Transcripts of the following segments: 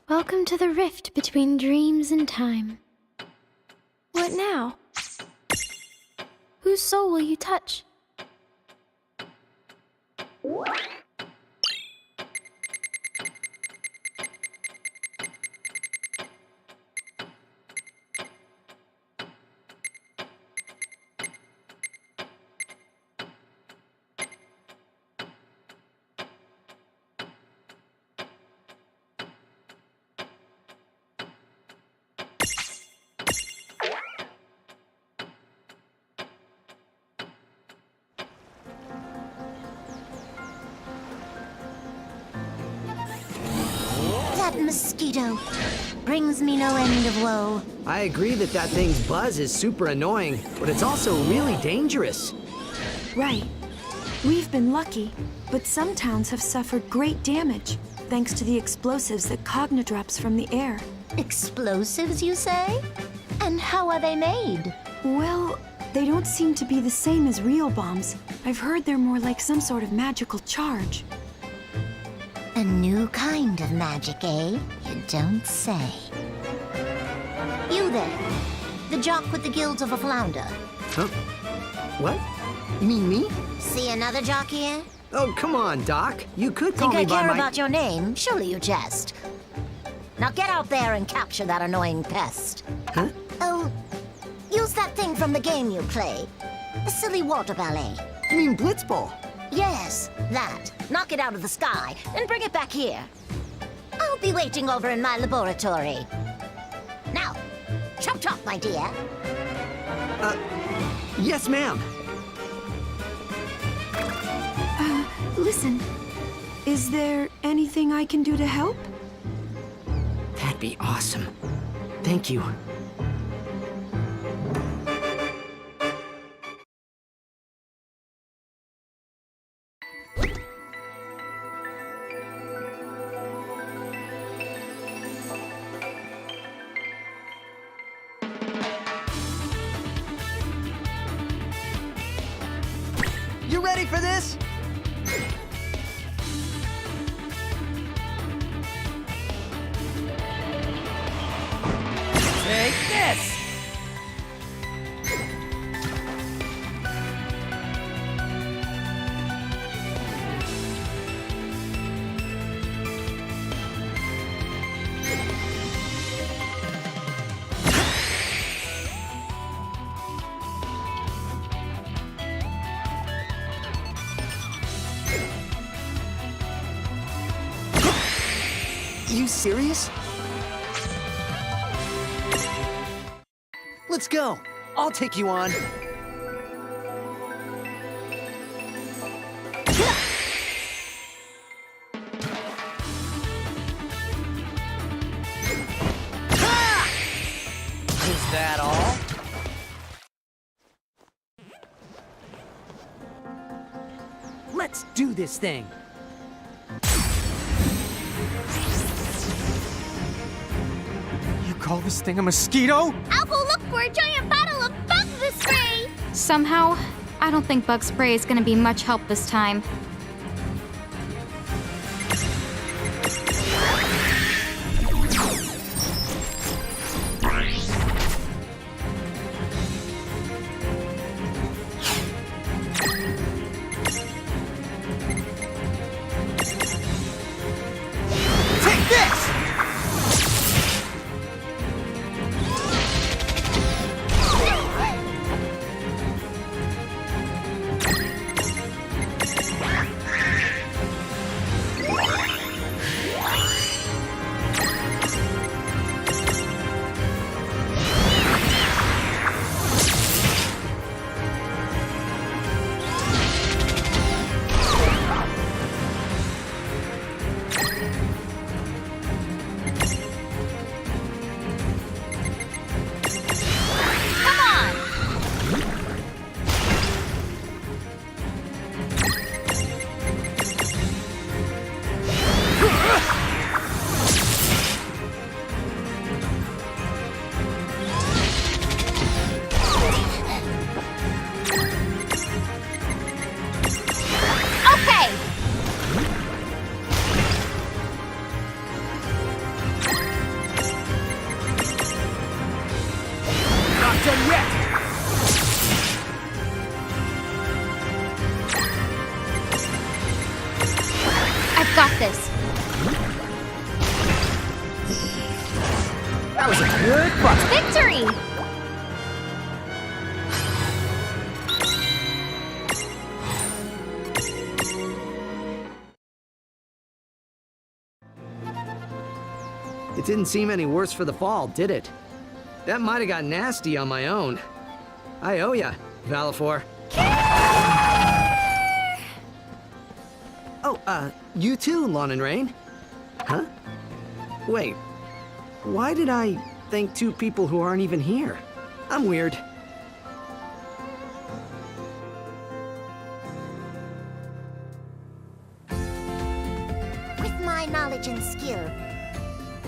Welcome to the rift between dreams and time. What now? Whose soul will you touch? That mosquito brings me no end of woe. I agree that that thing's buzz is super annoying, but it's also really dangerous. Right. We've been lucky, but some towns have suffered great damage, thanks to the explosives that Cogna drops from the air. Explosives, you say? And how are they made? Well, they don't seem to be the same as real bombs. I've heard they're more like some sort of magical charge. A new kind of magic, eh? You don't say. You there, the jock with the gills of a flounder. Huh? What? You mean me? See another jock here? Oh, come on, Doc. You could call Think me I by care my... about your name? Surely you jest. Now get out there and capture that annoying pest. Huh? Oh, use that thing from the game you play. The silly water ballet. You mean Blitzball? Yes, that. Knock it out of the sky, and bring it back here. I'll be waiting over in my laboratory. Now, chop chop, my dear. Yes, ma'am. Listen, is there anything I can do to help? That'd be awesome. Thank you. You ready for this? Take this! You serious? Let's go. I'll take you on. Is that all? Let's do this thing. You call this thing a mosquito? I'll go look for a giant bottle of bug spray! Somehow, I don't think bug spray is gonna be much help this time. Take this! this. That was a good fight. Victory! It didn't seem any worse for the fall, did it? That might have got nasty on my own. I owe ya, Valifor. Oh, you too, Lon and Rain. Huh? Wait, why did I thank two people who aren't even here? I'm weird. With my knowledge and skill,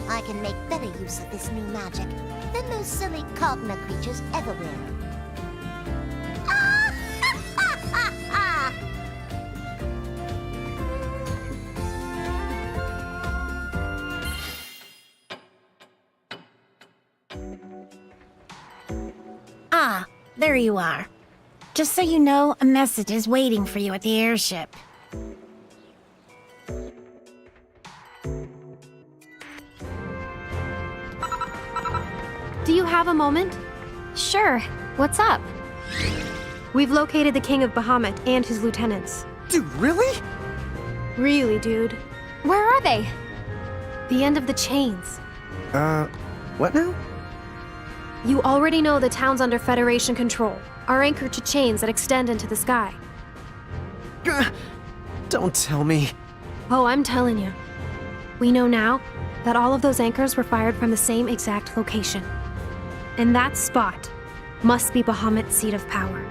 I can make better use of this new magic than those silly Cogna creatures ever will. Ah! Ha, ha, ha, Ah, there you are. Just so you know, a message is waiting for you at the airship. Do you have a moment? Sure. What's up? We've located the King of Bahamut and his lieutenants. Dude, really? Really, dude. Where are they? The end of the chains. What now? You already know the town's under Federation control, are anchored to chains that extend into the sky. Don't tell me. Oh, I'm telling you. We know now that all of those anchors were fired from the same exact location. And that spot must be Bahamut's seat of power.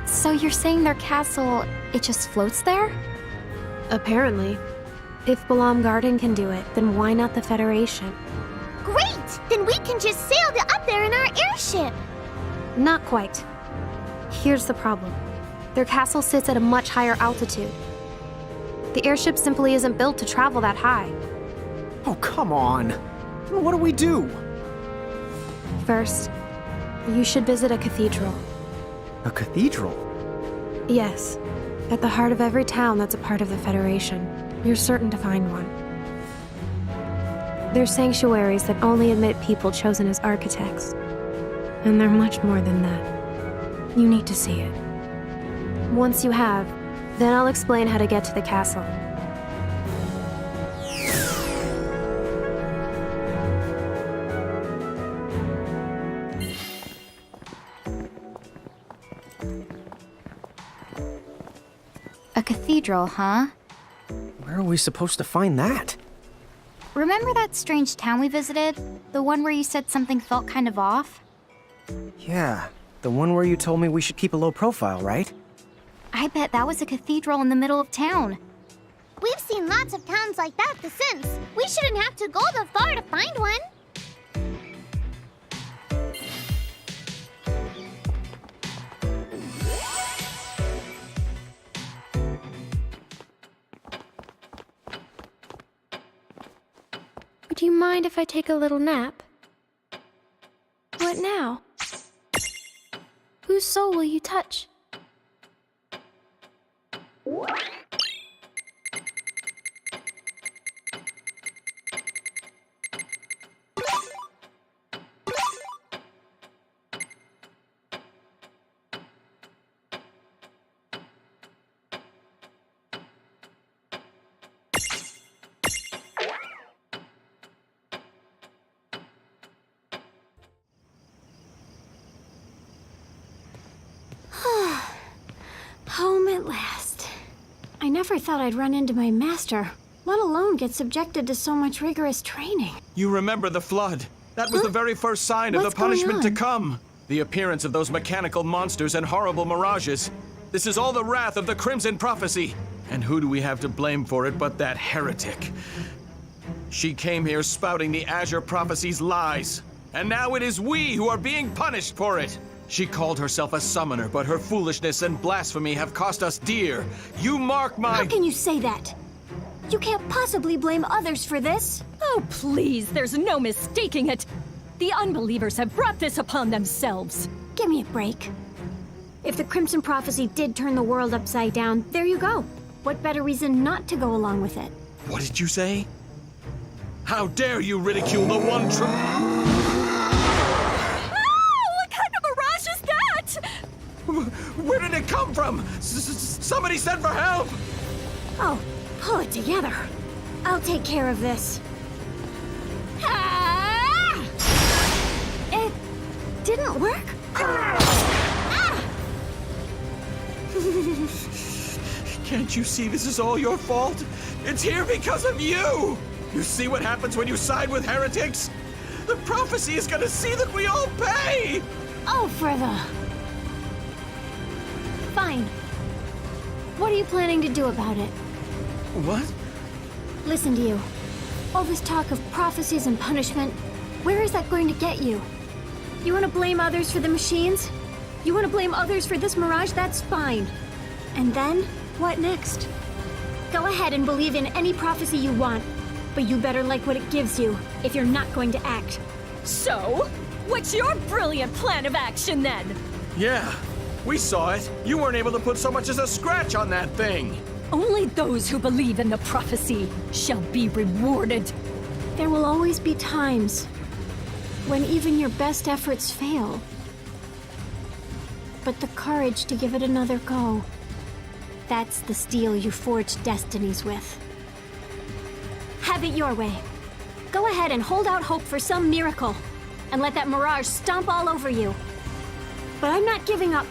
So you're saying their castle, it just floats there? Apparently. If Balam Garden can do it, then why not the Federation? Great! Then we can just sail up there in our airship! Not quite. Here's the problem. Their castle sits at a much higher altitude. The airship simply isn't built to travel that high. Oh, come on. What do we do? First, you should visit a cathedral. A cathedral? Yes. At the heart of every town that's a part of the Federation, you're certain to find one. They're sanctuaries that only admit people chosen as architects. And they're much more than that. You need to see it. Once you have, then I'll explain how to get to the castle. A cathedral, huh? Where are we supposed to find that? Remember that strange town we visited? The one where you said something felt kind of off? Yeah, the one where you told me we should keep a low profile, right? I bet that was a cathedral in the middle of town. We've seen lots of towns like that since. We shouldn't have to go that far to find one. Would you mind if I take a little nap? What now? Whose soul will you touch? Home at last. I never thought I'd run into my master, let alone get subjected to so much rigorous training. You remember the flood. That was the very first sign of What's the punishment to going on? come. The appearance of those mechanical monsters and horrible mirages. This is all the wrath of the Crimson Prophecy. And who do we have to blame for it but that heretic? She came here spouting the Azure Prophecy's lies. And now it is we who are being punished for it. She called herself a summoner, but her foolishness and blasphemy have cost us dear. You mark my— How can you say that? You can't possibly blame others for this. Oh, please, there's no mistaking it. The unbelievers have brought this upon themselves. Give me a break. If the Crimson Prophecy did turn the world upside down, there you go. What better reason not to go along with it? What did you say? How dare you ridicule the one true... What kind of mirage is that? Where did it come from? Somebody send for help! Oh, pull it together. I'll take care of this. Ah! It didn't work? Ah! Can't you see this is all your fault? It's here because of you! You see what happens when you side with heretics? The prophecy is gonna see that we all pay! Oh, for the... Fine. What are you planning to do about it? What? Listen to you. All this talk of prophecies and punishment, where is that going to get you? You want to blame others for the machines? You want to blame others for this mirage? That's fine. And then, what next? Go ahead and believe in any prophecy you want, but you better like what it gives you if you're not going to act. So, what's your brilliant plan of action then? Yeah, we saw it. You weren't able to put so much as a scratch on that thing. Only those who believe in the prophecy shall be rewarded. There will always be times when even your best efforts fail. But the courage to give it another go, that's the steel you forge destinies with. Have it your way. Go ahead and hold out hope for some miracle, and let that mirage stomp all over you. But I'm not giving up.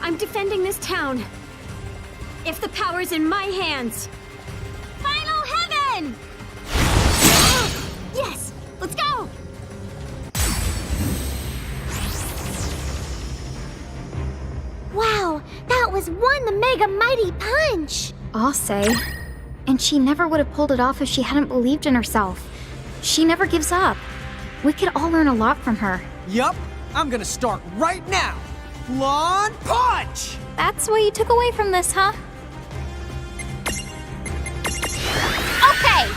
I'm defending this town. If the power's in my hands. Final heaven! Yes! Let's go! Wow, that was one mega mighty punch! I'll say. And she never would have pulled it off if she hadn't believed in herself. She never gives up. We could all learn a lot from her. Yup, I'm gonna start right now. Lawn punch! That's what you took away from this, huh? Okay!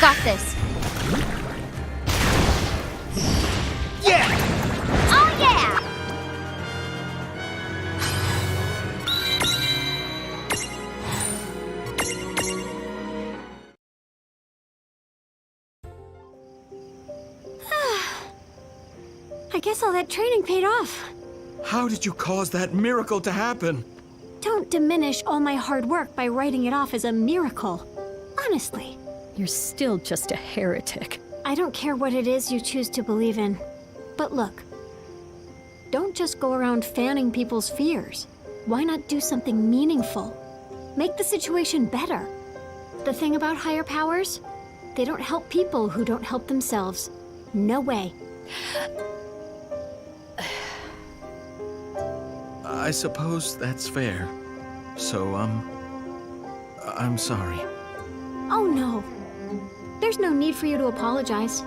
Got this. Yeah! Oh yeah! I guess all that training paid off. How did you cause that miracle to happen? Don't diminish all my hard work by writing it off as a miracle. Honestly. You're still just a heretic. I don't care what it is you choose to believe in. But look, don't just go around fanning people's fears. Why not do something meaningful? Make the situation better. The thing about higher powers, they don't help people who don't help themselves. No way. I suppose that's fair. So, I'm sorry. Oh no. There's no need for you to apologize.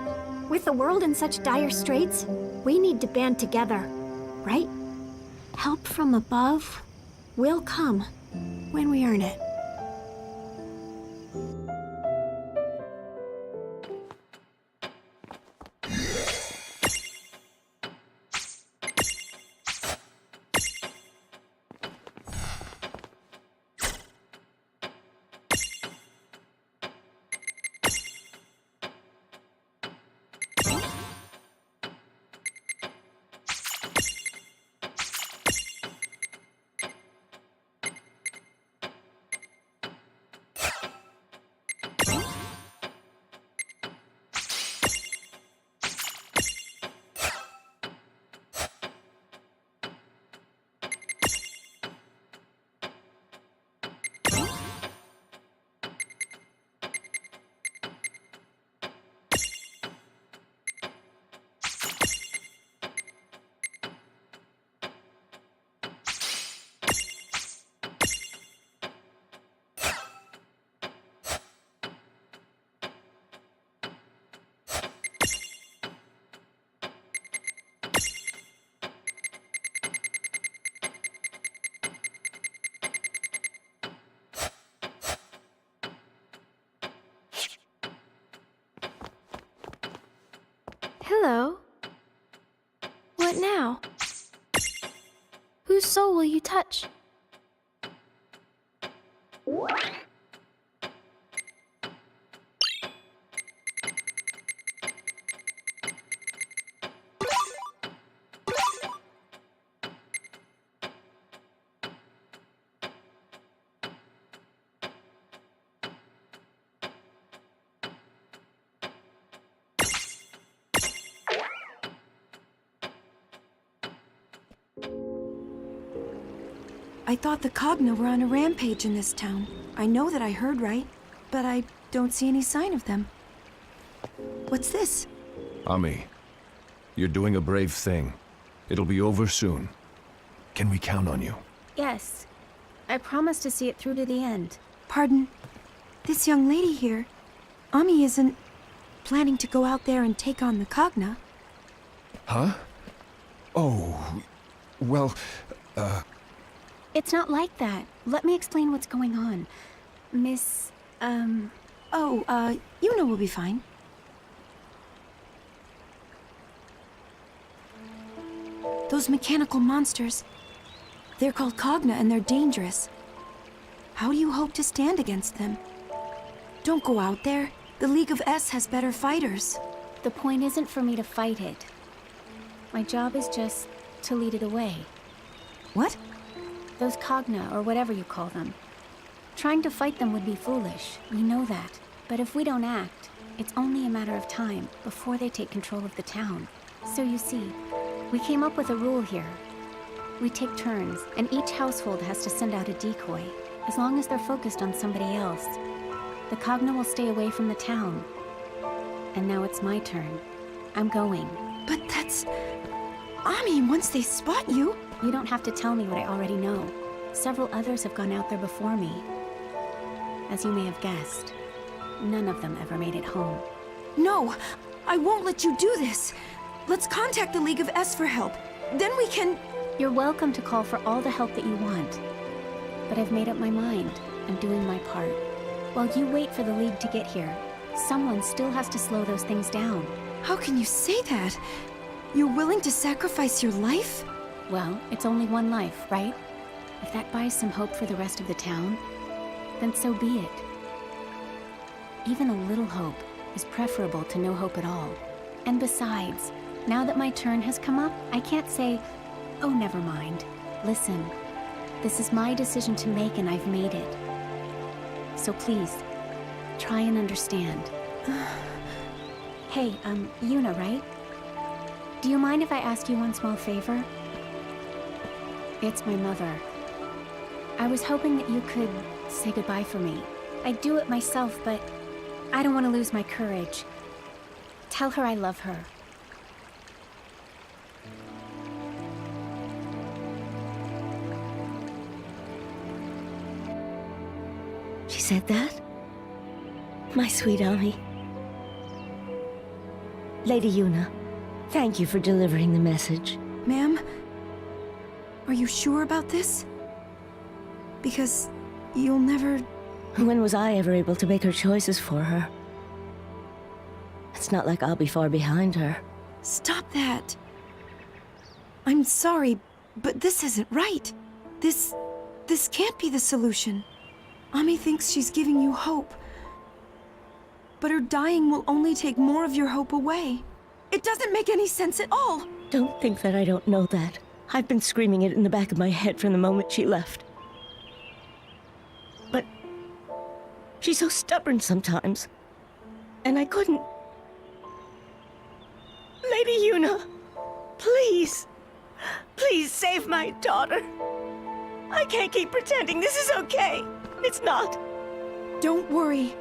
With the world in such dire straits, we need to band together, right? Help from above will come when we earn it. Hello. What now? Whose soul will you touch? I thought the Cogna were on a rampage in this town. I know that I heard right, but I don't see any sign of them. What's this? Ami, you're doing a brave thing. It'll be over soon. Can we count on you? Yes. I promise to see it through to the end. Pardon? This young lady here, Ami isn't planning to go out there and take on the Cogna. Huh? Oh, well, It's not like that. Let me explain what's going on. Miss, Yuna will be fine. Those mechanical monsters, they're called Cogna and they're dangerous. How do you hope to stand against them? Don't go out there. The League of S has better fighters. the point isn't for me to fight it. My job is just to lead it away. What? Those Cogna, or whatever you call them. Trying to fight them would be foolish. We know that. But if we don't act, it's only a matter of time before they take control of the town. So you see, we came up with a rule here. We take turns, and each household has to send out a decoy, as long as they're focused on somebody else. The Cogna will stay away from the town. And now it's my turn. I'm going. But that's... Ami, once they spot you... You don't have to tell me what I already know. Several others have gone out there before me. As you may have guessed, none of them ever made it home. No! I won't let you do this! Let's contact the League of S for help. Then we can... You're welcome to call for all the help that you want. But I've made up my mind. I'm doing my part. While you wait for the League to get here, someone still has to slow those things down. How can you say that? You're willing to sacrifice your life? Well, it's only one life, right? If that buys some hope for the rest of the town, then so be it. Even a little hope is preferable to no hope at all. And besides, now that my turn has come up, I can't say, oh, never mind. Listen, this is my decision to make and I've made it. So please, try and understand. Hey, Yuna, right? Do you mind if I ask you one small favor? It's my mother. I was hoping that you could say goodbye for me. I'd do it myself, but I don't want to lose my courage. Tell her I love her. She said that? My sweet Ami. Lady Yuna, thank you for delivering the message. Ma'am? Are you sure about this? Because you'll never... When was I ever able to make her choices for her? It's not like I'll be far behind her. Stop that. I'm sorry, but this isn't right. This can't be the solution. Ami thinks she's giving you hope. But her dying will only take more of your hope away. It doesn't make any sense at all. Don't think that I don't know that. I've been screaming it in the back of my head from the moment she left. But she's so stubborn sometimes. And I couldn't... Lady Yuna, please. Please save my daughter. I can't keep pretending this is okay. It's not. Don't worry.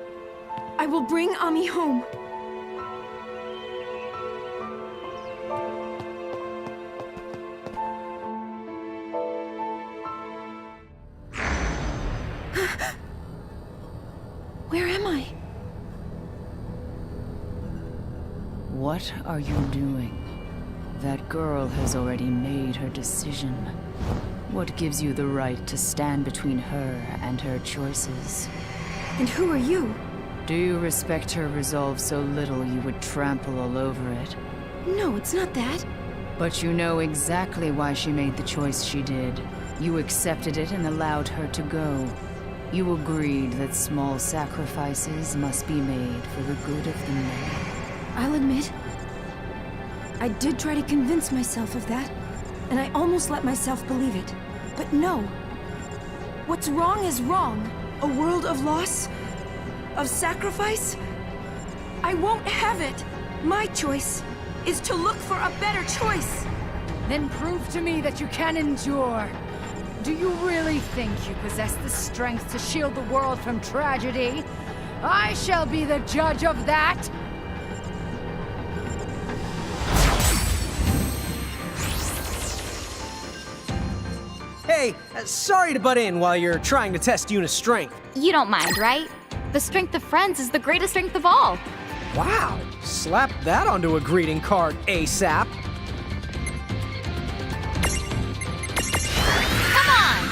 I will bring Ami home. Where am I? What are you doing? That girl has already made her decision. What gives you the right to stand between her and her choices? And who are you? Do you respect her resolve so little you would trample all over it? No, it's not that. But you know exactly why she made the choice she did. You accepted it and allowed her to go. You agreed that small sacrifices must be made for the good of the many. I'll admit, I did try to convince myself of that, and I almost let myself believe it. But no. What's wrong is wrong. A world of loss? Of sacrifice? I won't have it. My choice is to look for a better choice. Then prove to me that you can endure. Do you really think you possess the strength to shield the world from tragedy? I shall be the judge of that! Hey, sorry to butt in while you're trying to test Yuna's strength. You don't mind, right? The strength of friends is the greatest strength of all. Wow, slap that onto a greeting card ASAP. Come on!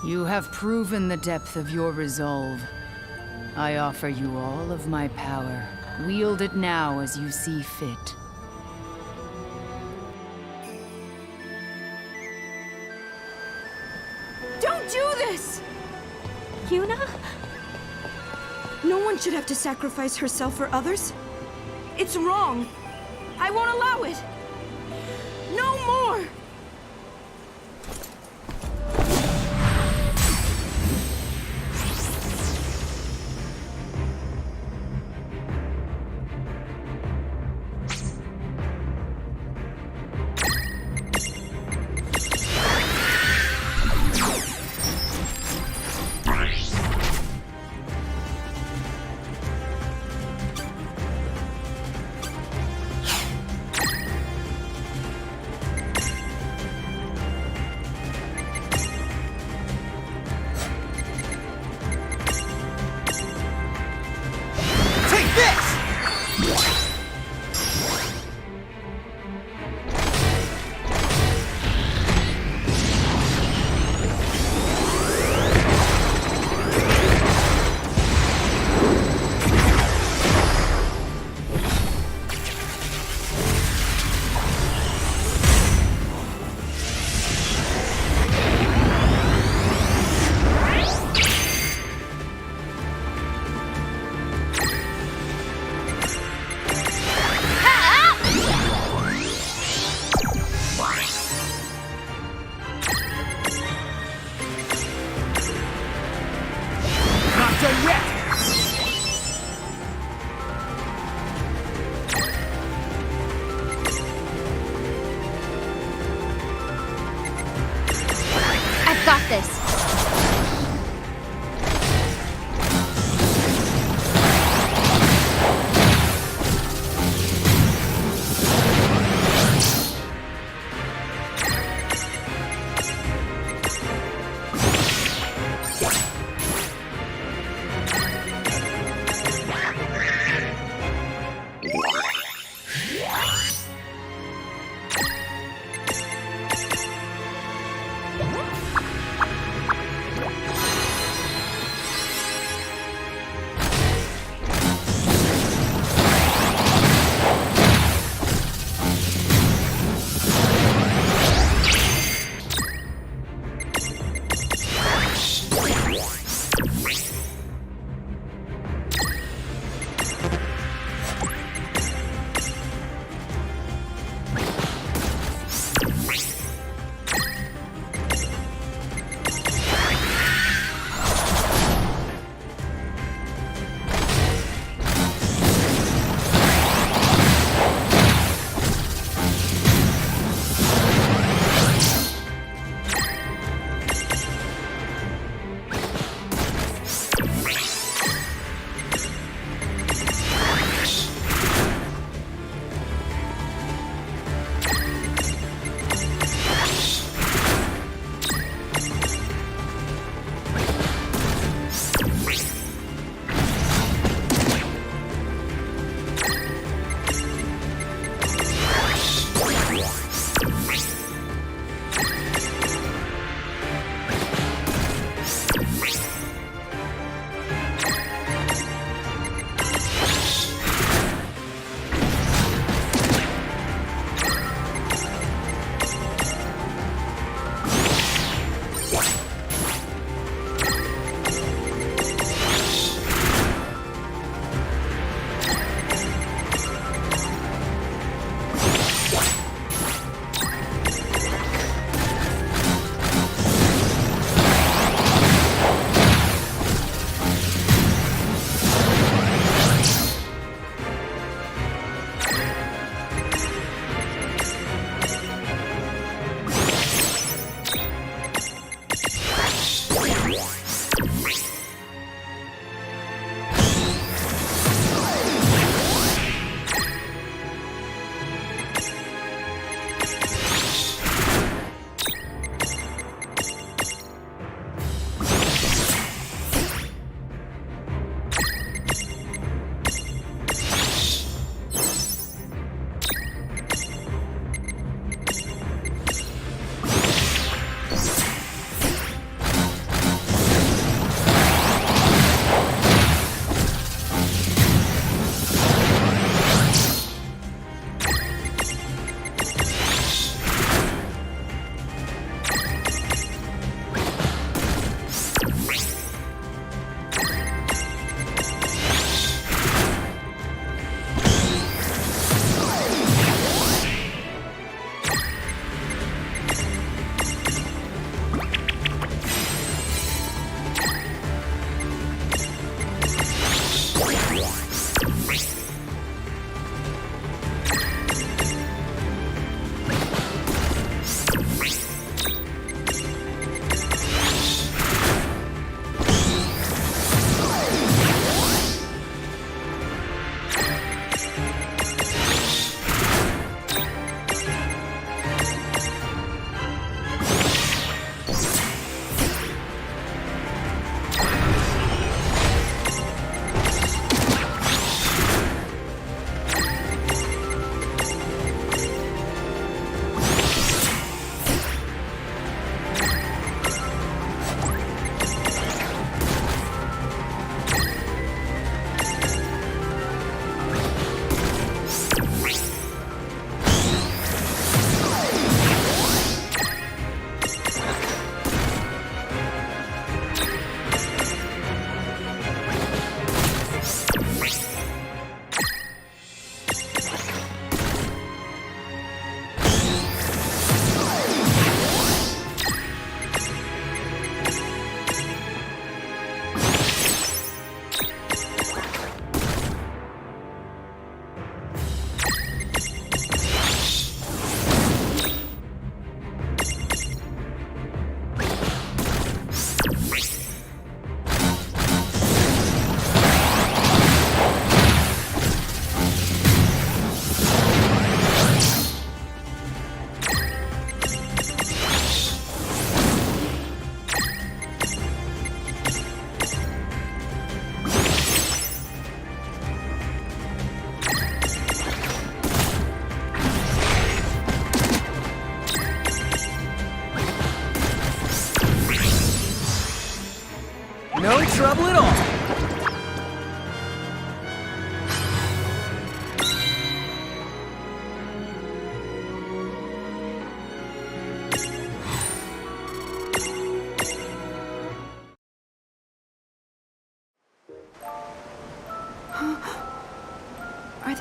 You have proven the depth of your resolve. I offer you all of my power. Wield it now as you see fit. Don't do this! Yuna? No one should have to sacrifice herself for others. It's wrong. I won't allow it. No more!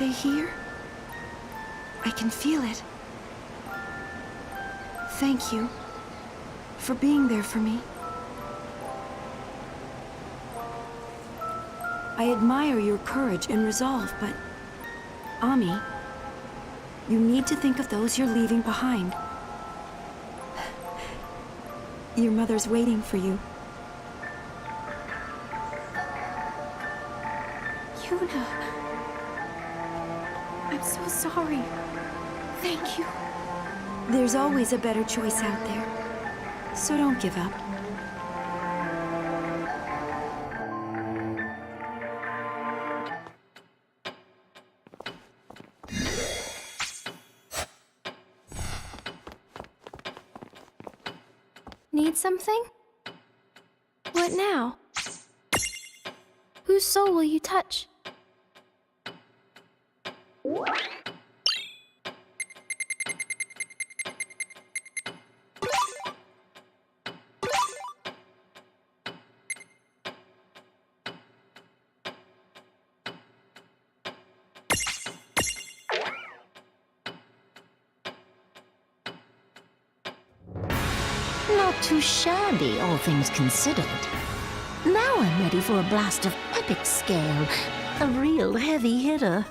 they here? I can feel it. Thank you for being there for me. I admire your courage and resolve, but Ami, you need to think of those you're leaving behind. Your mother's waiting for you. Yuna. I'm so sorry. Thank you. There's always a better choice out there, so don't give up. Need something? What now? Whose soul will you touch? Not too shabby, all things considered. Now I'm ready for a blast of epic scale. A real heavy hitter.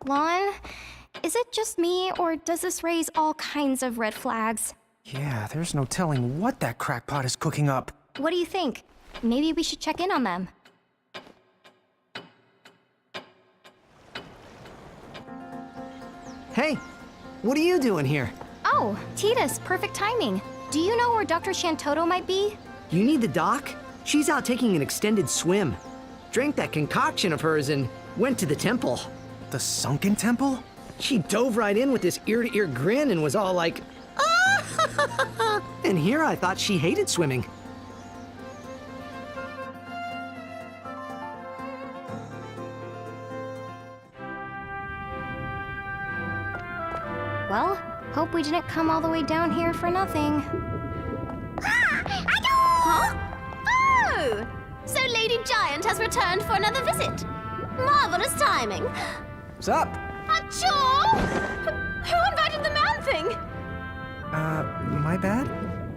Lon? Is it just me, or does this raise all kinds of red flags? Yeah, there's no telling what that crackpot is cooking up. What do you think? Maybe we should check in on them. Hey, what are you doing here? Oh, Titus, perfect timing. Do you know where Dr. Shantoto might be? You need the doc? She's out taking an extended swim. Drank that concoction of hers and went to the temple. The sunken temple? She dove right in with this ear-to-ear grin and was all like, ah! And here I thought she hated swimming. Well, hope we didn't come all the way down here for nothing. Huh? Oh! So Lady Giant has returned for another visit. Marvelous timing. What's up? Achoo! Who invited the man thing? My bad?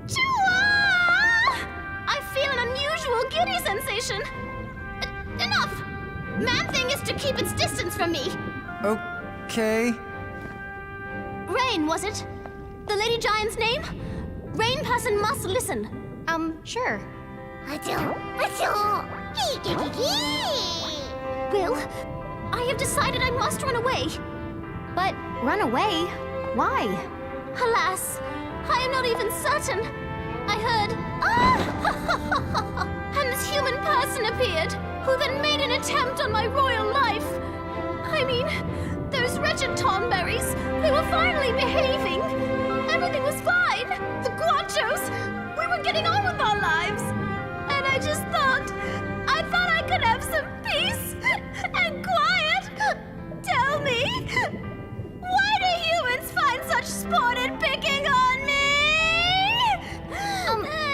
Chua! I feel an unusual giddy sensation. Enough! Man thing is to keep its distance from me. Okay. Rain, was it? The Lady Giant's name? Rain person must listen. Sure. Will, I have decided I must run away. But run away? Why? Alas, I am not even certain. I heard, ah! And this human person appeared, who then made an attempt on my royal life. I mean, those wretched Tonberries, they were finally behaving. Everything was fine. The Guachos, we were getting on with our lives. And I just thought I could have some peace and quiet. Tell me, why do humans find such sport in picking on me?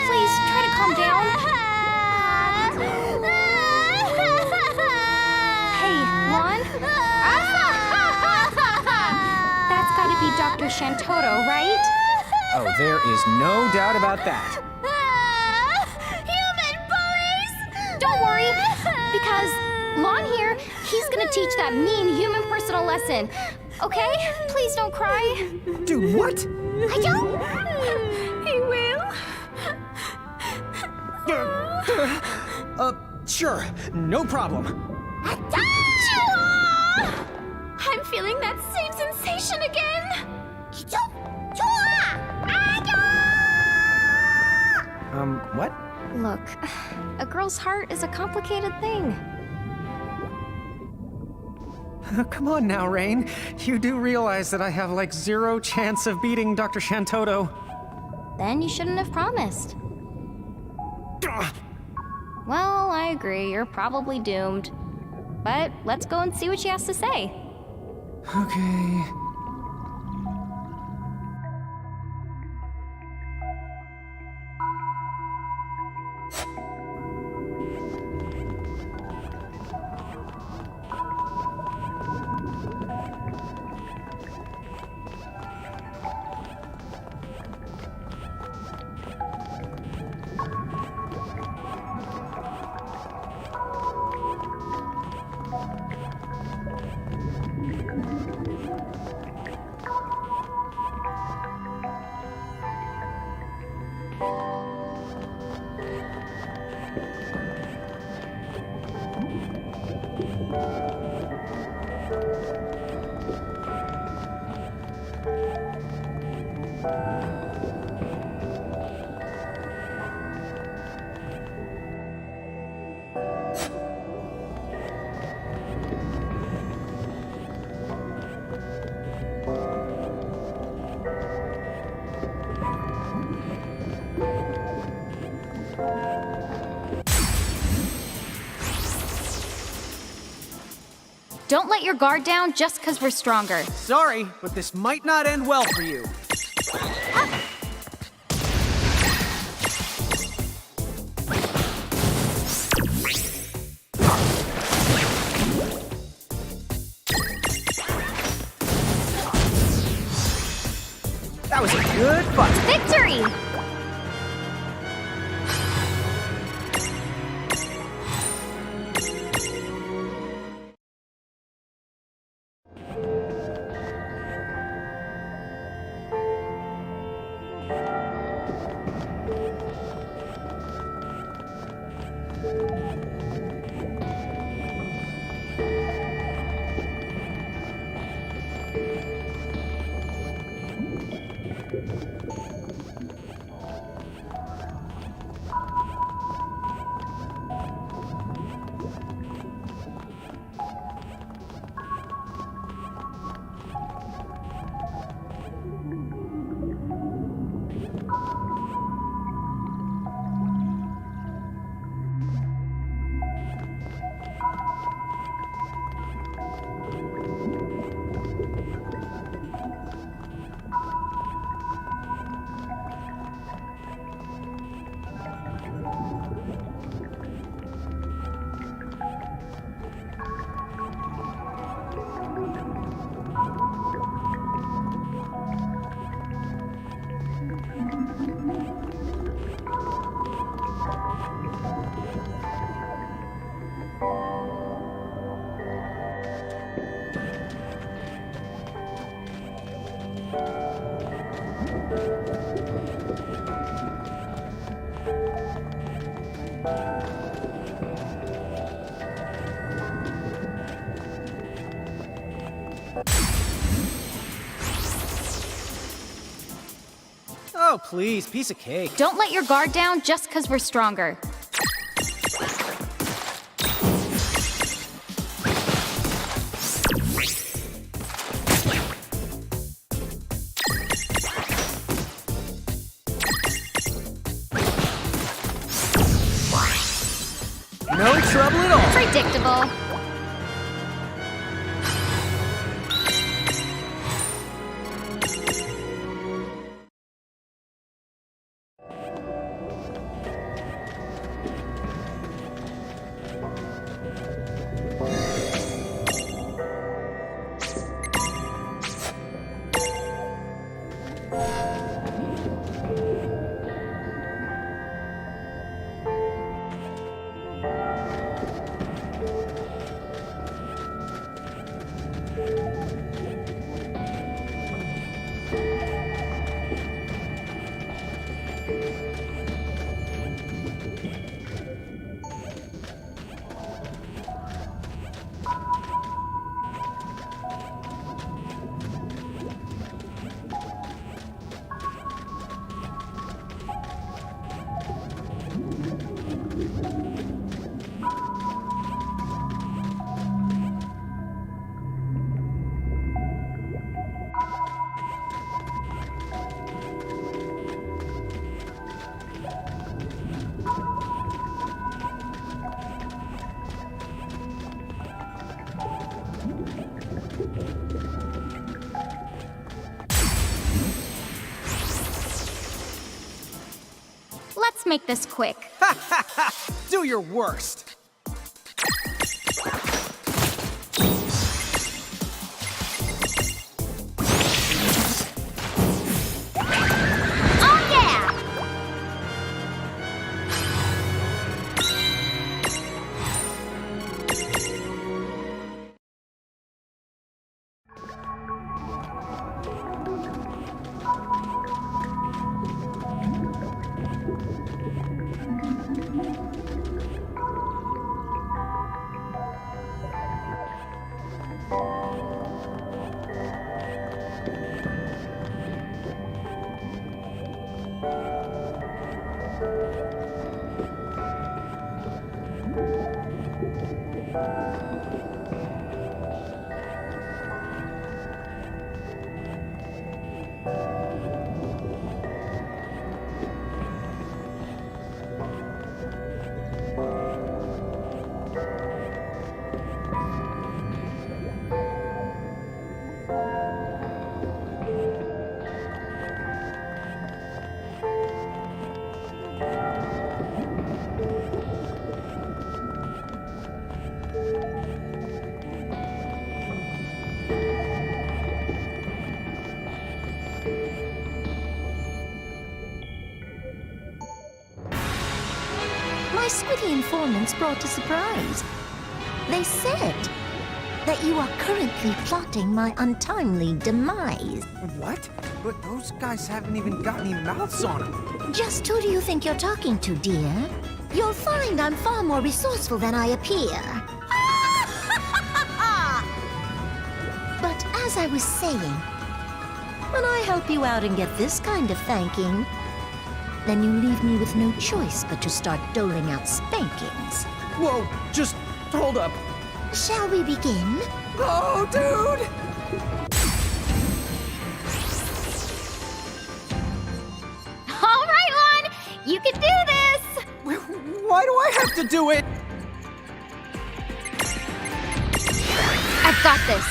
Please try to calm down. Hey, Lon? That's gotta be Dr. Shantoto, right? Oh, there is no doubt about that. Human bullies! Don't worry, because Lon here, he's gonna teach that mean human person a lesson. Okay? Please don't cry. Dude, what? I don't. He will. Sure, no problem. I'm feeling that same sensation again. What? Look, a girl's heart is a complicated thing. Come on now, Rain. You do realize that I have like 0 chance of beating Dr. Shantoto. Then you shouldn't have promised. Well, I agree, you're probably doomed. But let's go and see what she has to say. Okay. Don't let your guard down just because we're stronger. Sorry, but this might not end well for you. That was a good fight. Victory! Oh, please, piece of cake. Don't let your guard down just because we're stronger. No trouble at all. Predictable. Let's make this quick. Do your worst. Oh yeah! My squiddy informants brought a surprise. They said that you are currently plotting my untimely demise. What? But those guys haven't even got any mouths on them. Just who do you think you're talking to, dear? You'll find I'm far more resourceful than I appear. But as I was saying, when I help you out and get this kind of thanking, then you leave me with no choice but to start doling out spankings. Whoa, just hold up. Shall we begin? Oh, dude! All right, Lon! You can do this! Why do I have to do it? I've got this.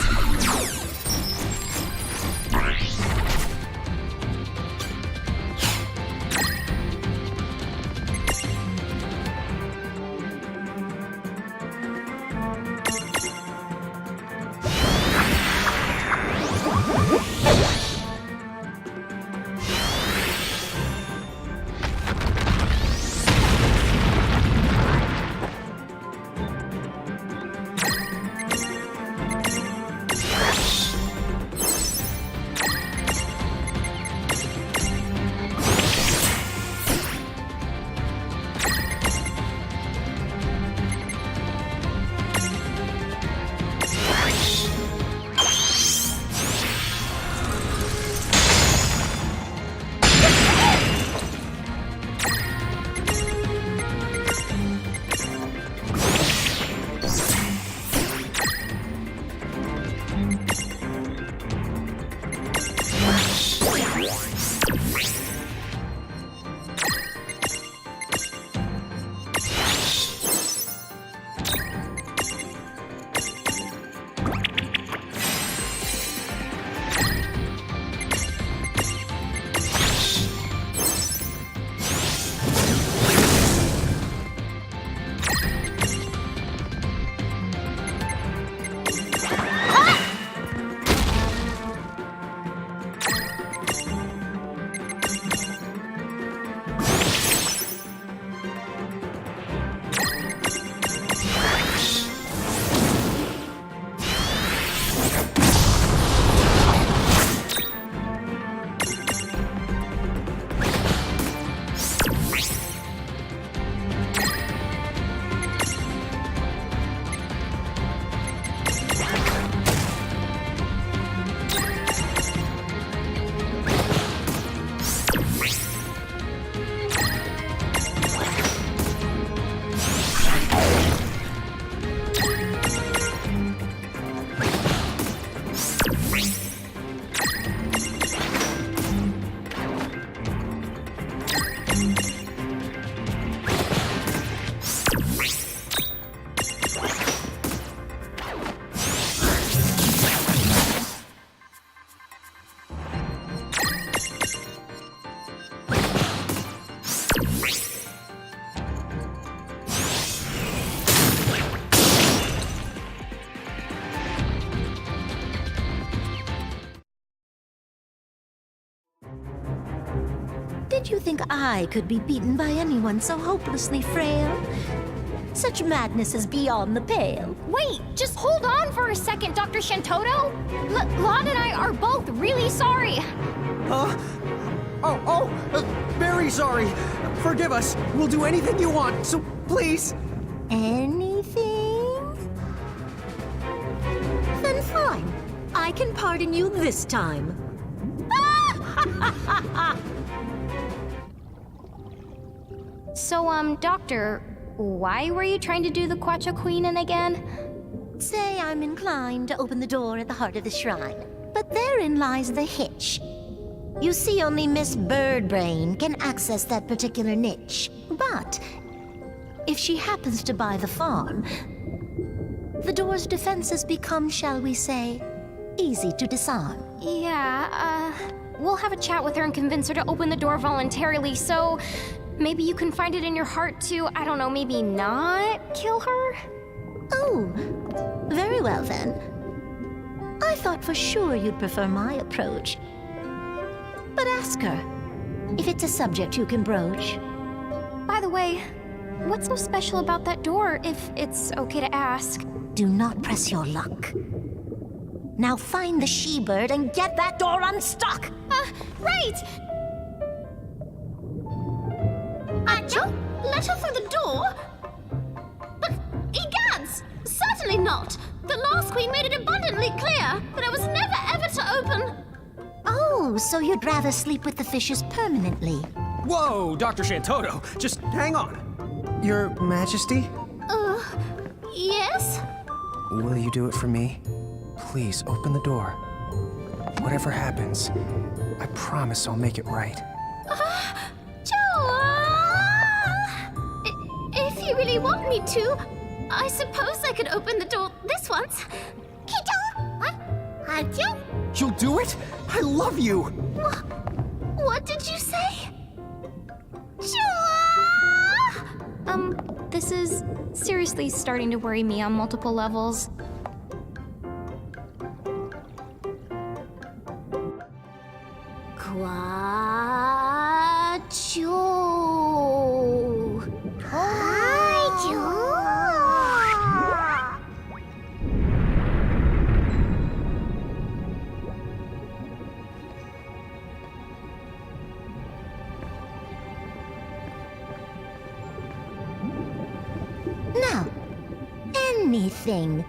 Did you think I could be beaten by anyone so hopelessly frail? Such madness is beyond the pale. Wait, just hold on for a second, Dr. Shantoto. Lon and I are both really sorry. Huh? Very sorry. Forgive us. We'll do anything you want, so please. Anything? Then fine. I can pardon you this time. So, Doctor, why were you trying to do the Quacha Queenin again? Say I'm inclined to open the door at the heart of the shrine, but therein lies the hitch. You see, only Miss Birdbrain can access that particular niche. But if she happens to buy the farm, the door's defenses become, shall we say, easy to disarm. Yeah, we'll have a chat with her and convince her to open the door voluntarily, so maybe you can find it in your heart to, I don't know, maybe not kill her? Oh, very well then. I thought for sure you'd prefer my approach. But ask her, if it's a subject you can broach. By the way, What's so special about that door, if it's okay to ask? Do not press your luck. Now find the she-bird and get that door unstuck! Right! Acho, let her through the door? But, egads! Certainly not! The last queen made it abundantly clear that I was never ever to open. Oh, so you'd rather sleep with the fishes permanently? Whoa, Dr. Shantoto, just hang on. Your Majesty, Yes? will you do it for me? Please, open the door. Whatever happens, I promise I'll make it right. If you really want me to, I suppose I could open the door this once. You'll do it? I love you! What did you say? This is seriously starting to worry me on multiple levels. Now, anything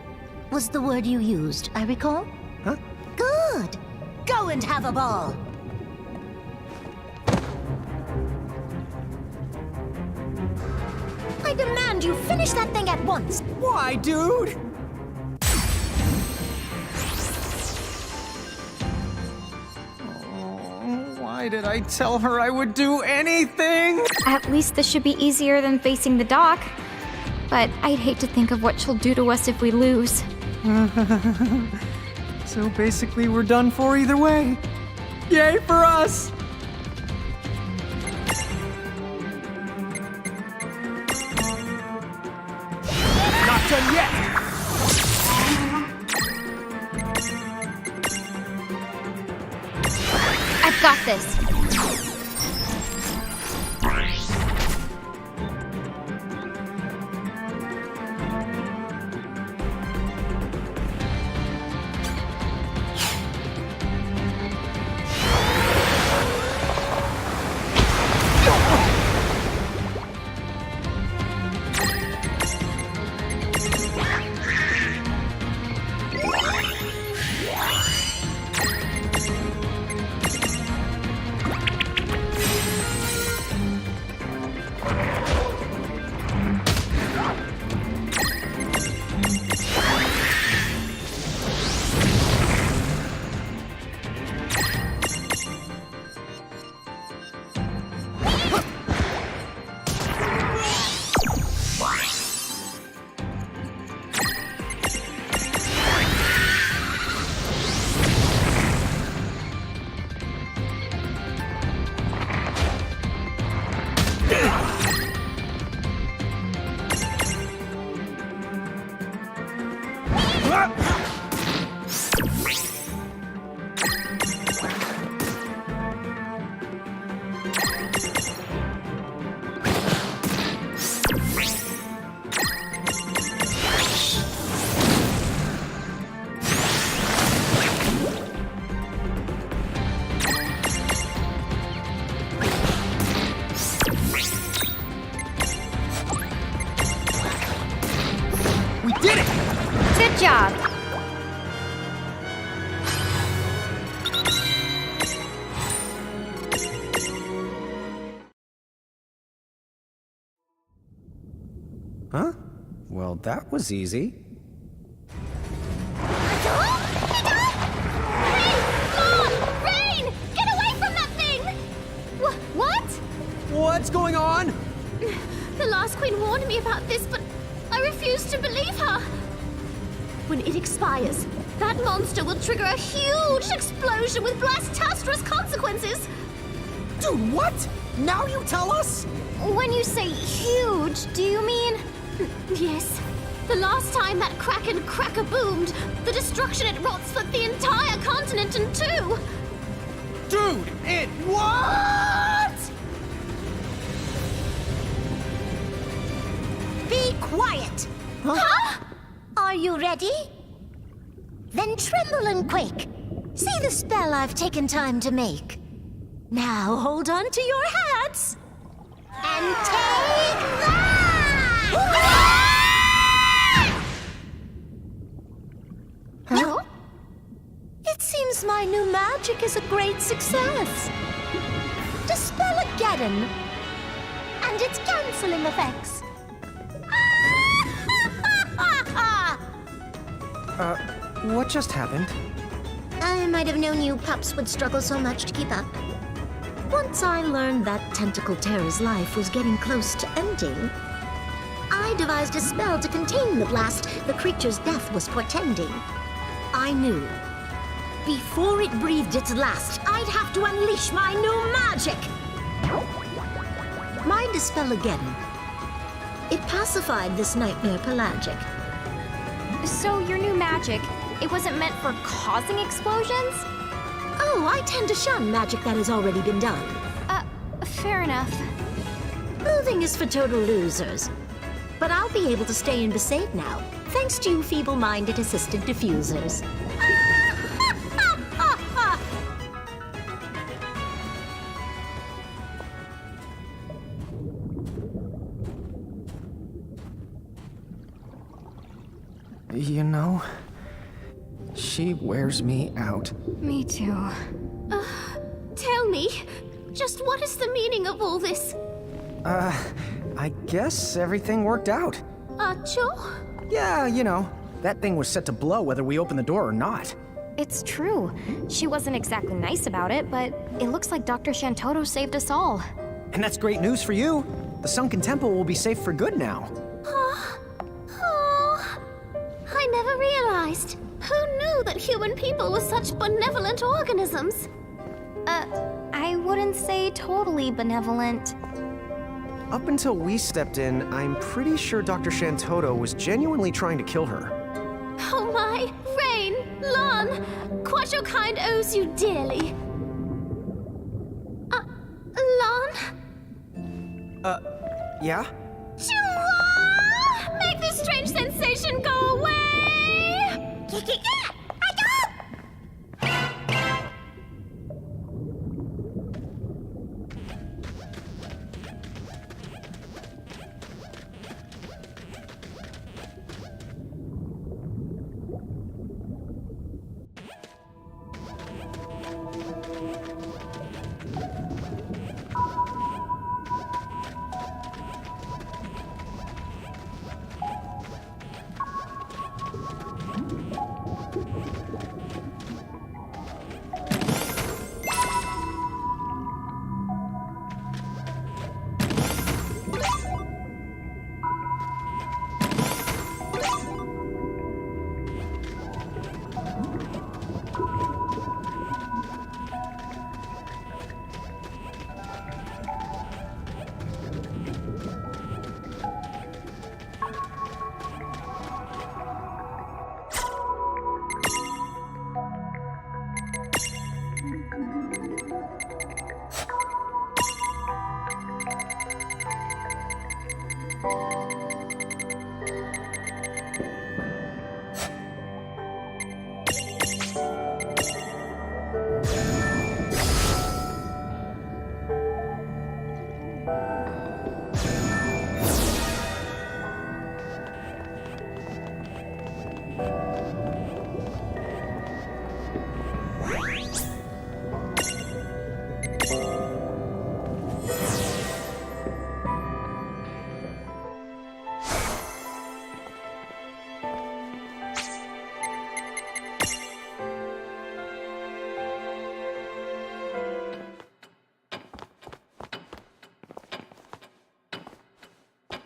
was the word you used, I recall? Huh? Good! Go and have a ball! I demand you finish that thing at once! Why, dude? Why did I tell her I would do anything? At least this should be easier than facing the dock. But I'd hate to think of what she'll do to us if we lose. So basically we're done for either way. Yay for us! Not done yet! I've got this. Good job. Huh? Well, that was easy. Rain! Get away from that thing! What? What's going on? The last queen warned me about this, but I refused to believe her. When it expires, that monster will trigger a huge explosion with blastastrous consequences. Dude, what? Now you tell us? When you say huge, do you mean... Yes. The last time that Kraken cracker boomed, the destruction it wrought split the entire continent in two. Dude, it what? quiet! Huh? Are you ready? Then tremble and quake. See the spell I've taken time to make. Now hold on to your hats. And take that! Huh? It seems my new magic is a great success. Dispel-ageddon. And its canceling effects. What just happened? I might have known you pups would struggle so much to keep up. Once I learned that Tentacle Terror's life was getting close to ending, I devised a spell to contain the blast the creature's death was portending. I knew, before it breathed its last, I'd have to unleash my new magic! My Dispel-ageddon. It pacified this nightmare pelagic. So your new magic, it wasn't meant for causing explosions? Oh, I tend to shun magic that has already been done. Fair enough. Moving is for total losers. But I'll be able to stay in Besaid now, thanks to you feeble-minded assistant diffusers. You know, she wears me out. Me too. Tell me, just what is the meaning of all this? I guess everything worked out. Acho? Yeah, you know, that thing was set to blow whether we open the door or not. It's true. She wasn't exactly nice about it, but it looks like Dr. Shantotto saved us all. And that's great news for you. The Sunken Temple will be safe for good now. I never realized. Who knew that human people were such benevolent organisms? I wouldn't say totally benevolent. Up until we stepped in, I'm pretty sure Dr. Shantotto was genuinely trying to kill her. Oh my, Rain, Lon, quite your kind owes you dearly. Lon? Yeah? Chua! Make this strange sensation go away!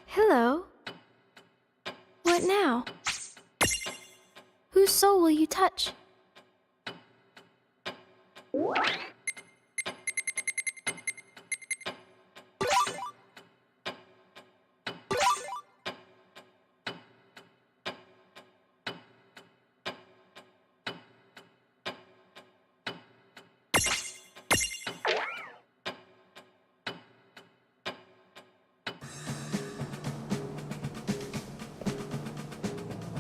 Hello. What now? Whose soul will you touch?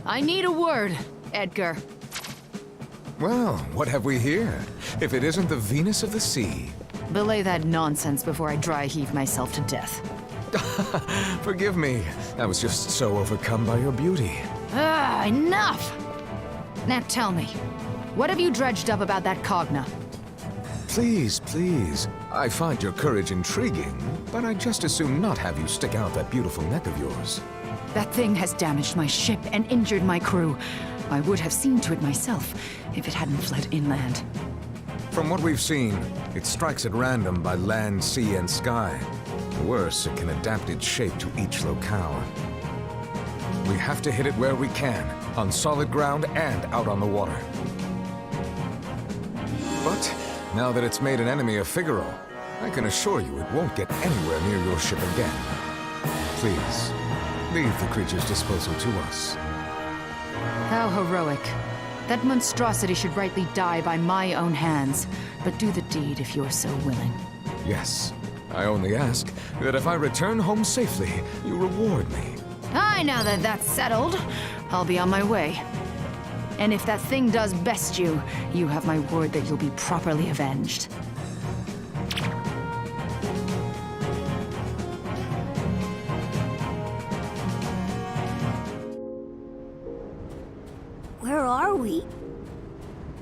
I need a word, Edgar. Well, what have we here? If it isn't the Venus of the Sea. Belay that nonsense before I dry heave myself to death. Forgive me. I was just so overcome by your beauty. Enough! Now tell me, what have you dredged up about that Cogna? Please, please. I find your courage intriguing, but I'd just as soon not have you stick out that beautiful neck of yours. That thing has damaged my ship and injured my crew. I would have seen to it myself if it hadn't fled inland. From what we've seen, it strikes at random by land, sea, and sky. Worse, it can adapt its shape to each locale. We have to hit it where we can, on solid ground and out on the water. But now that it's made an enemy of Figaro, I can assure you it won't get anywhere near your ship again. Please, leave the creature's disposal to us. How heroic. That monstrosity should rightly die by my own hands, but do the deed if you're so willing. Yes, I only ask that if I return home safely, you reward me. Aye, now that that's settled, I'll be on my way. And if that thing does best you, you have my word that you'll be properly avenged. Where are we?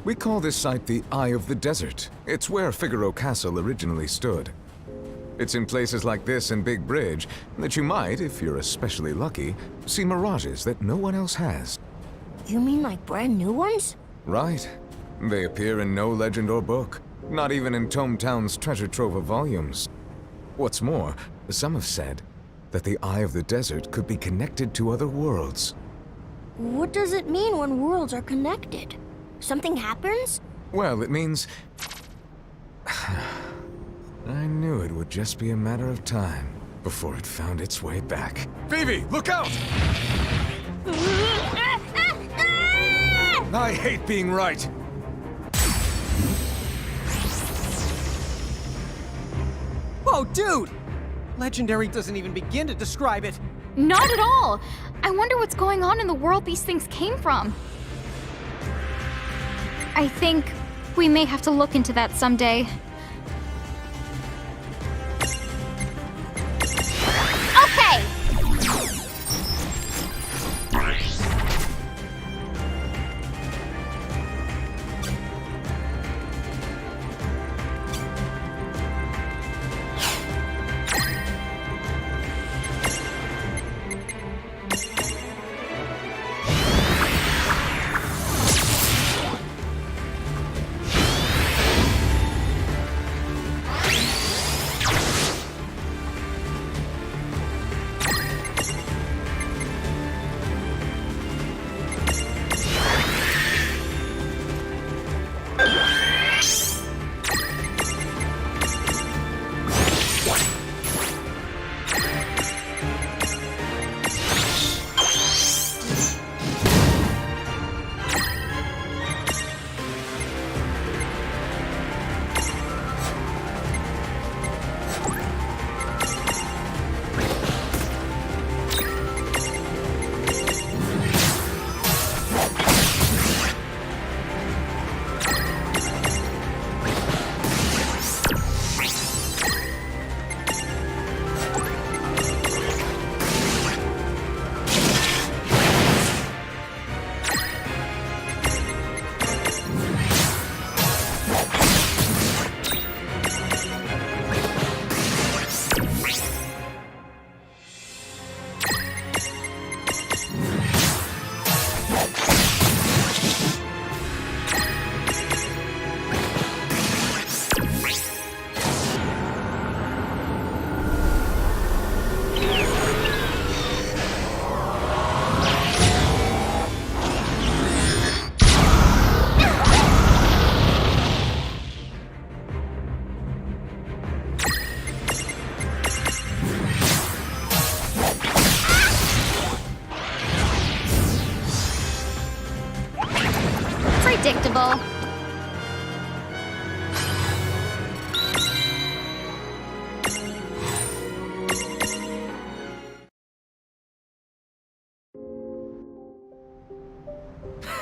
We call this site the Eye of the Desert. It's where Figaro Castle originally stood. It's in places like this and Big Bridge that you might, if you're especially lucky, see mirages that no one else has. You mean like brand new ones? Right. They appear in no legend or book, not even in Tome Town's treasure trove of volumes. What's more, some have said that the Eye of the Desert could be connected to other worlds. What does it mean when worlds are connected? Something happens? Well, it means... I knew it would just be a matter of time before it found its way back. Phoebe, look out! I hate being right! Whoa, dude! Legendary doesn't even begin to describe it. Not at all! I wonder what's going on in the world these things came from. I think we may have to look into that someday. Okay! Predictable.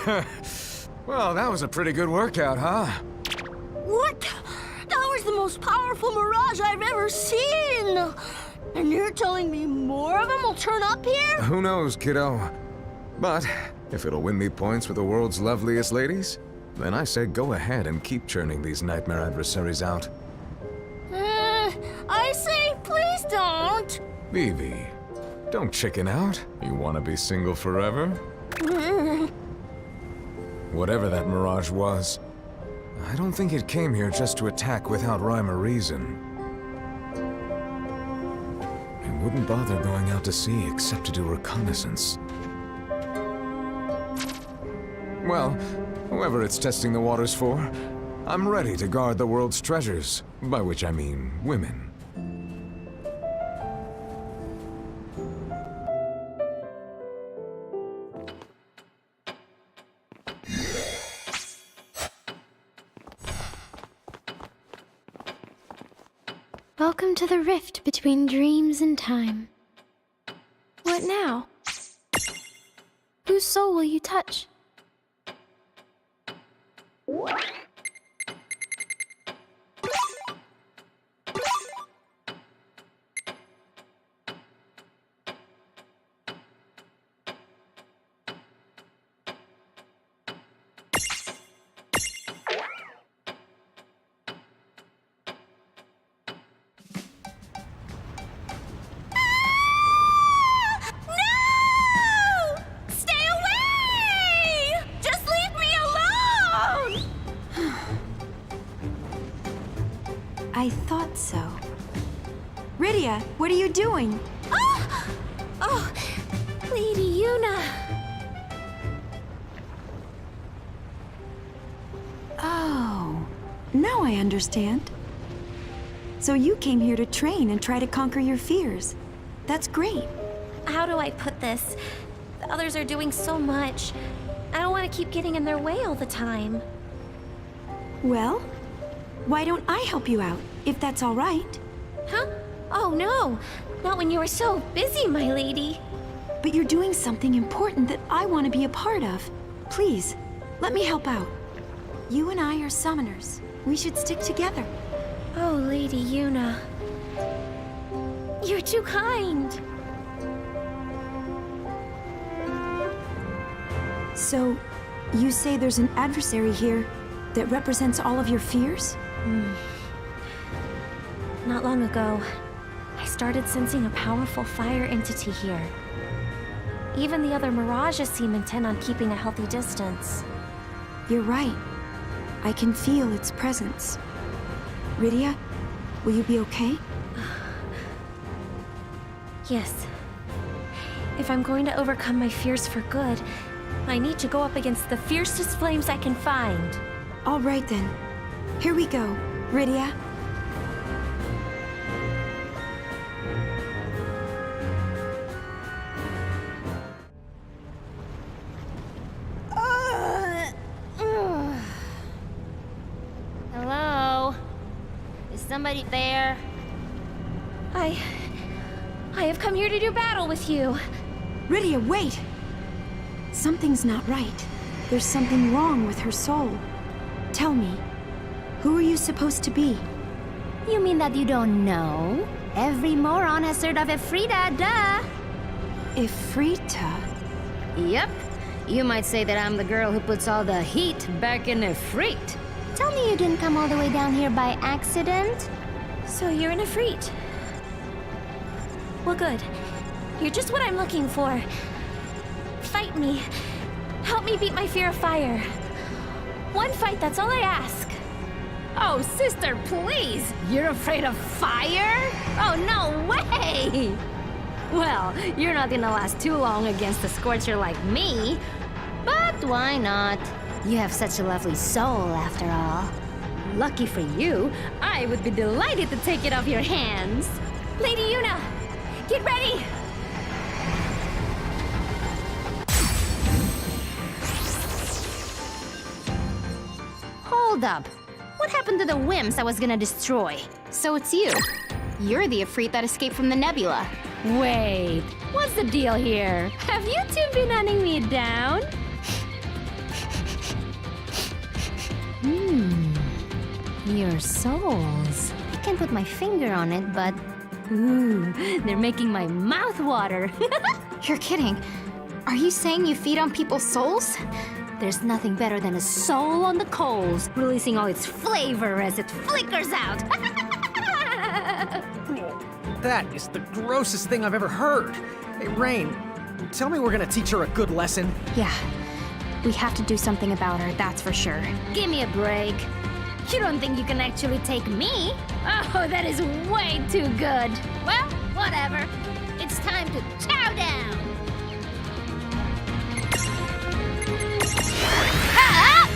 Well, that was a pretty good workout, huh? What? That was the most powerful mirage I've ever seen! And you're telling me more of them will turn up here? Who knows, kiddo? But if it'll win me points with the world's loveliest ladies, then I say go ahead and keep churning these nightmare adversaries out. I say please don't! Vivi, don't chicken out. You want to be single forever? Whatever that mirage was, I don't think it came here just to attack without rhyme or reason. It wouldn't bother going out to sea except to do reconnaissance. Well, whoever it's testing the waters for, I'm ready to guard the world's treasures, by which I mean women. Welcome to the rift between dreams and time. What now? Whose soul will you touch? I thought so. Rydia, what are you doing? Ah! Oh, Lady Yuna! Oh, now I understand. So you came here to train and try to conquer your fears. That's great. How do I put this? The others are doing so much. I don't want to keep getting in their way all the time. Well, why don't I help you out, if that's all right? Huh? Oh no! Not when you were so busy, my lady. But you're doing something important that I want to be a part of. Please, let me help out. You and I are summoners. We should stick together. Oh, Lady Yuna. You're too kind. So, you say there's an adversary here that represents all of your fears? Not long ago, I started sensing a powerful fire entity here. Even the other mirages seem intent on keeping a healthy distance. You're right. I can feel its presence. Rydia, will you be okay? Yes. If I'm going to overcome my fears for good, I need to go up against the fiercest flames I can find. All right then. Here we go, Rydia. Hello? Is somebody there? I have come here to do battle with you. Rydia, wait! Something's not right. There's something wrong with her soul. Tell me, who are you supposed to be? You mean that you don't know? Every moron has heard of Efrita, duh! Efrita? Yep. You might say that I'm the girl who puts all the heat back in Efreet. Tell me you didn't come all the way down here by accident? So you're an Efreet. Well, good. You're just what I'm looking for. Fight me. Help me beat my fear of fire. One fight, that's all I ask. Oh, sister, please! You're afraid of fire? Oh, no way! Well, you're not gonna last too long against a scorcher like me. But why not? You have such a lovely soul, after all. Lucky for you, I would be delighted to take it off your hands. Lady Yuna, get ready! Hold up. What happened to the wimps I was gonna destroy? So it's you. You're the Efreet that escaped from the nebula. Wait, what's the deal here? Have you two been hunting me down? Your souls. I can't put my finger on it, but... Ooh, they're making my mouth water. You're kidding. Are you saying you feed on people's souls? There's nothing better than a soul on the coals, releasing all its flavor as it flickers out. That is the grossest thing I've ever heard. Hey, Rain, tell me we're gonna teach her a good lesson. Yeah. We have to do something about her, that's for sure. Give me a break. You don't think you can actually take me? Oh, that is way too good. Well, whatever. It's time to chow down. Ah!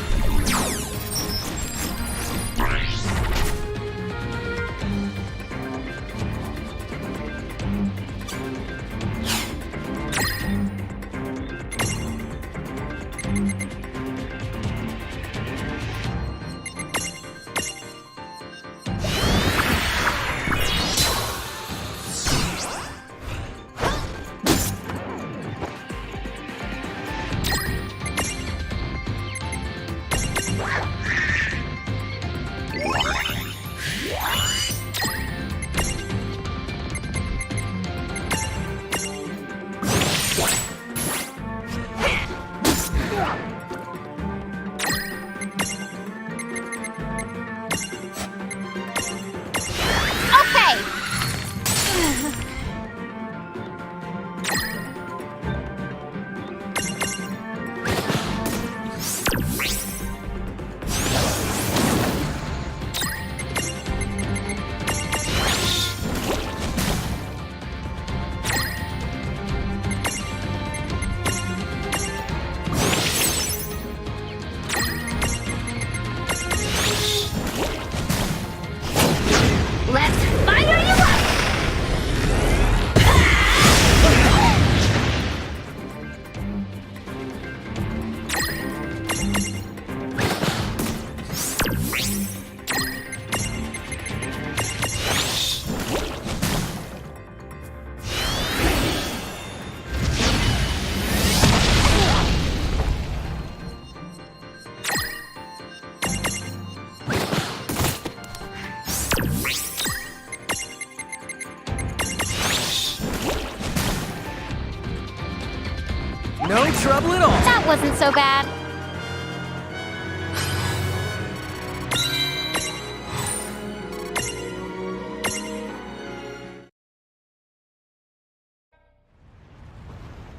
No trouble at all. That wasn't so bad.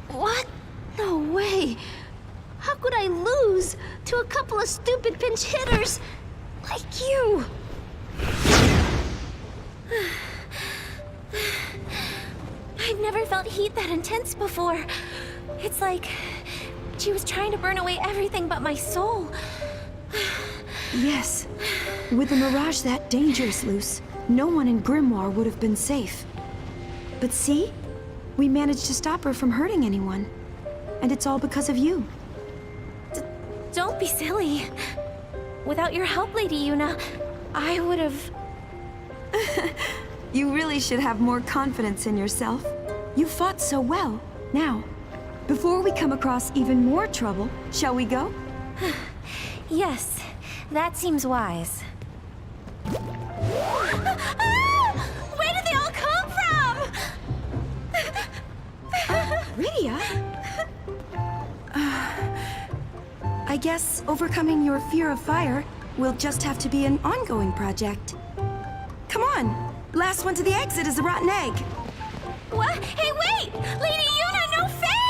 What? No way. How could I lose to a couple of stupid pinch hitters like you? I've never felt heat that intense before. It's like she was trying to burn away everything but my soul. Yes. With a mirage that dangerous, Luce, no one in Grimoire would have been safe. But see? We managed to stop her from hurting anyone. And it's all because of you. Don't be silly. Without your help, Lady Yuna, I would have... You really should have more confidence in yourself. You fought so well. Now, before we come across even more trouble, shall we go? Yes, that seems wise. Where did they all come from? Rydia? I guess overcoming your fear of fire will just have to be an ongoing project. Come on! Last one to the exit is a rotten egg. What? Hey, wait! Lady Yuna, no fair!